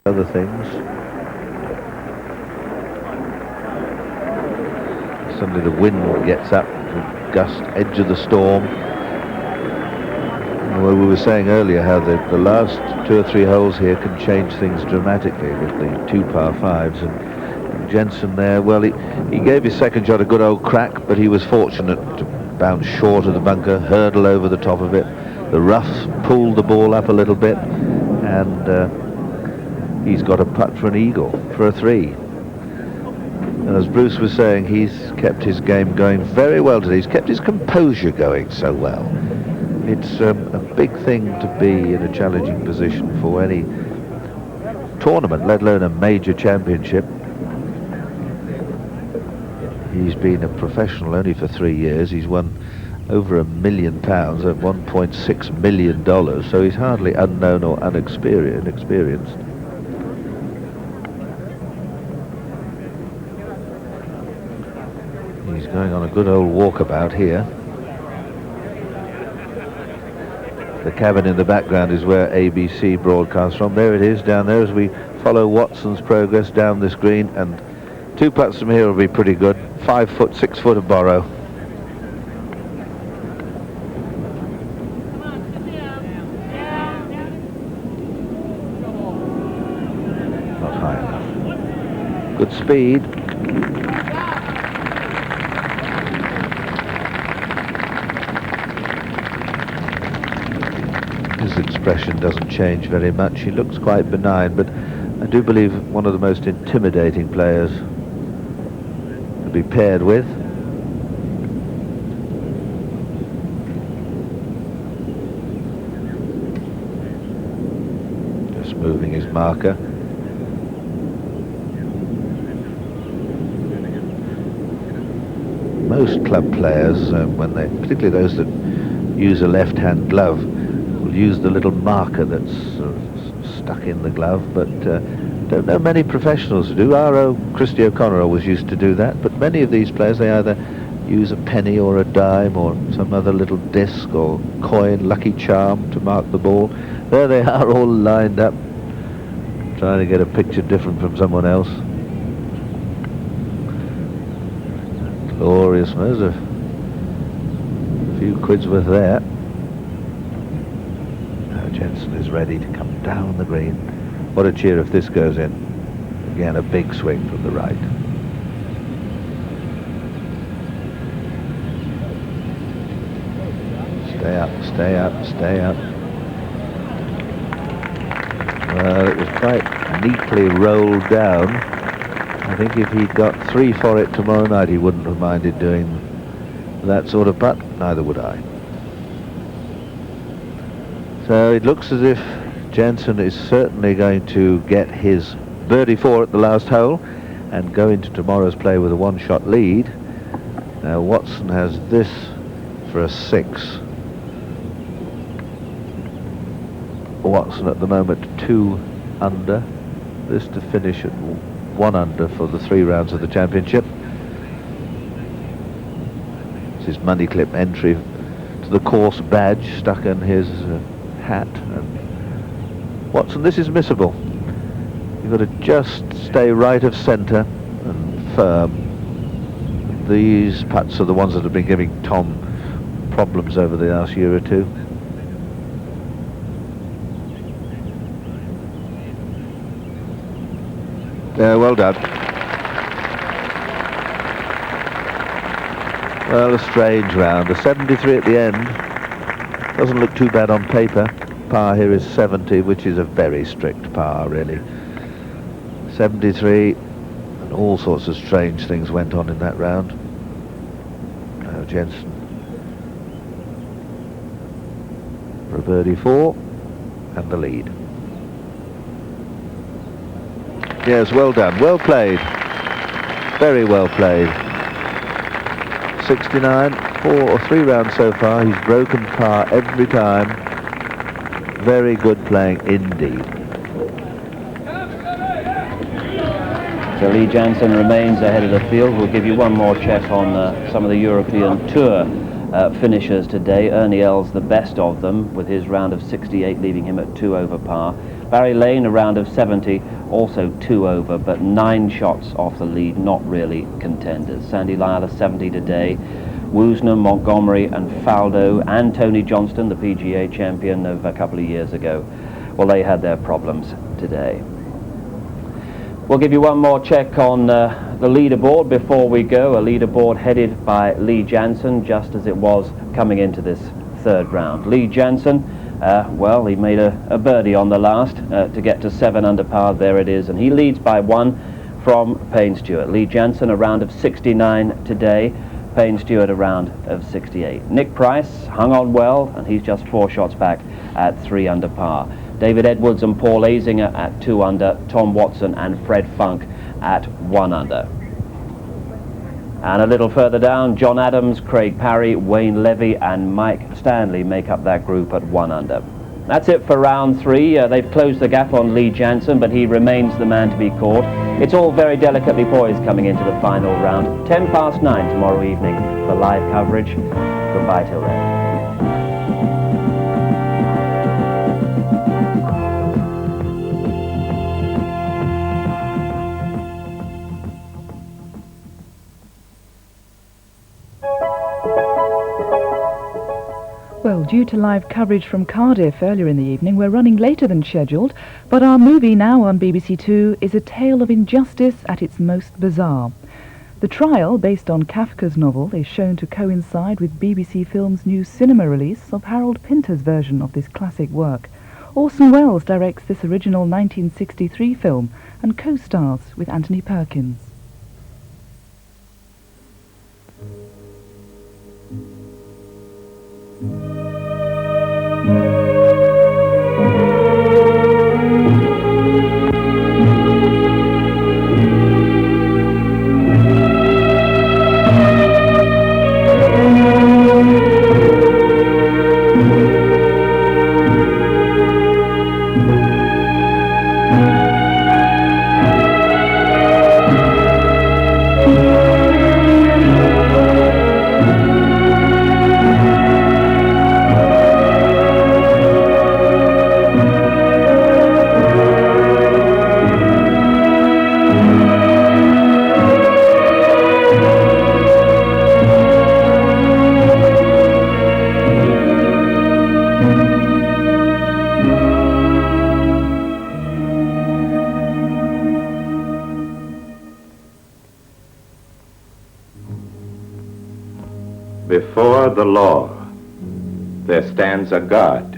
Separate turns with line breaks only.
other things. Suddenly the wind gets up to gust edge of the storm. Well, we were saying earlier how the last 2 or 3 holes here can change things dramatically with the 2 par 5s, and Jensen there, well, he gave his second shot a good old crack, but he was fortunate to bounce short of the bunker, hurdle over the top of it. The roughs pulled the ball up a little bit, and he's got a putt for an eagle, for a 3. And as Bruce was saying, he's kept his game going very well today. He's kept his composure going so well. It's a big thing to be in a challenging position for any tournament, let alone a major championship. He's been a professional only for 3 years. He's won over £1 million, at $1.6 million, so he's hardly unknown or inexperienced. He's going on a good old walkabout here. The cabin in the background is where ABC broadcasts from. There it is, down there, as we follow Watson's progress down this green, and 2 putts from here will be pretty good. 5 foot, 6 foot of borrow. Not high enough. Good speed. His expression doesn't change very much. He looks quite benign, but I do believe one of the most intimidating players to be paired with. Just moving his marker. Most club players, when they, particularly those that use a left-hand glove, use the little marker that's sort of stuck in the glove, but don't know many professionals who do. Our own Christy O'Connor always used to do that, but many of these players, they either use a penny or a dime or some other little disc or coin, lucky charm to mark the ball. There they are, all lined up, trying to get a picture different from someone else. Glorious. There's a few quid's worth there. Jensen is ready to come down the green. What a cheer if this goes in. Again, a big swing from the right. Stay up, stay up, stay up. Well, it was quite neatly rolled down. I think if he'd got 3 for it tomorrow night, he wouldn't have minded doing that sort of putt. Neither would I. So it looks as if Jensen is certainly going to get his birdie 4 at the last hole and go into tomorrow's play with a 1-shot lead. Now Watson has this for a 6. Watson at the moment 2 under. This to finish at 1 under for the 3 rounds of the championship. It's his money clip entry to the course badge stuck in his hat. And Watson, this is missable. You've got to just stay right of centre and firm. These putts are the ones that have been giving Tom problems over the last year or 2. Yeah, well done. Well, a strange round. A 73 at the end. Doesn't look too bad on paper. Par here is 70, which is a very strict par, really. 73, and all sorts of strange things went on in that round. Now Jensen for a birdie 4 and the lead. Yes, well done, well played, very well played. 69, 4 or 3 rounds so far. He's broken par every time. Very good playing indeed.
So Lee Jansen remains ahead of the field. We'll give you one more check on some of the European Tour finishers today. Ernie Els, the best of them, with his round of 68 leaving him at 2 over par. Barry Lane, a round of 70, also 2 over, but 9 shots off the lead, not really contenders. Sandy Lyle a 70 today. Woosnam, Montgomery and Faldo and Tony Johnston, the PGA champion of a couple of years ago, well, they had their problems today. We'll give you one more check on the leaderboard before we go. A leaderboard headed by Lee Jansen, just as it was coming into this third round. Lee Jansen, well, he made a birdie on the last to get to 7 under par. There it is, and he leads by 1 from Payne Stewart. Lee Jansen a round of 69 today. Payne Stewart a round of 68. Nick Price hung on well, and he's just 4 shots back at 3 under par. David Edwards and Paul Azinger at 2 under. Tom Watson and Fred Funk at 1 under. And a little further down, John Adams, Craig Parry, Wayne Levy and Mike Stanley make up that group at 1 under. That's it for round 3. They've closed the gap on Lee Jansen, but he remains the man to be caught. It's all very delicately poised coming into the final round. 9 tomorrow evening for live coverage. Goodbye till then.
Well, due to live coverage from Cardiff earlier in the evening, we're running later than scheduled, but our movie now on BBC2 is a tale of injustice at its most bizarre. The trial, based on Kafka's novel, is shown to coincide with BBC Film's new cinema release of Harold Pinter's version of this classic work. Orson Welles directs this original 1963 film and co-stars with Anthony Perkins.
Before the law, there stands a God.